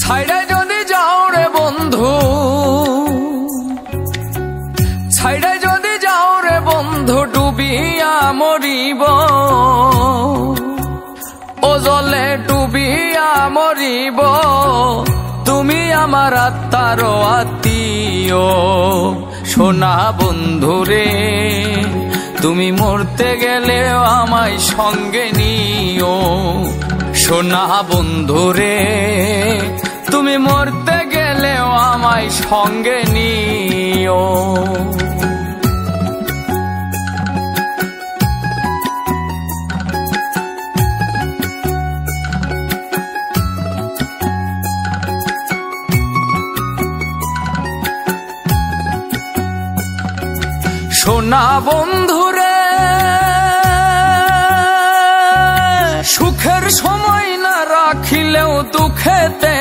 ছাইড়া যদি যাও রে বন্ধু, ছাইড়া যদি যাও রে বন্ধু, ডুবিয়া মরিব, ও জলে ডুবিয়া মরিব। তুমি আমার আত্মার আত্মীয় সোনা বন্ধুরে, তুমি মরতে গেলে আমায় সঙ্গে নিও। সোনা বন্ধুরে, তুমি মরতে গেলেও আমায় সঙ্গে নিও। সোনা বন্ধুরে, সুখের সময় না রাখিলেও দুঃখেতে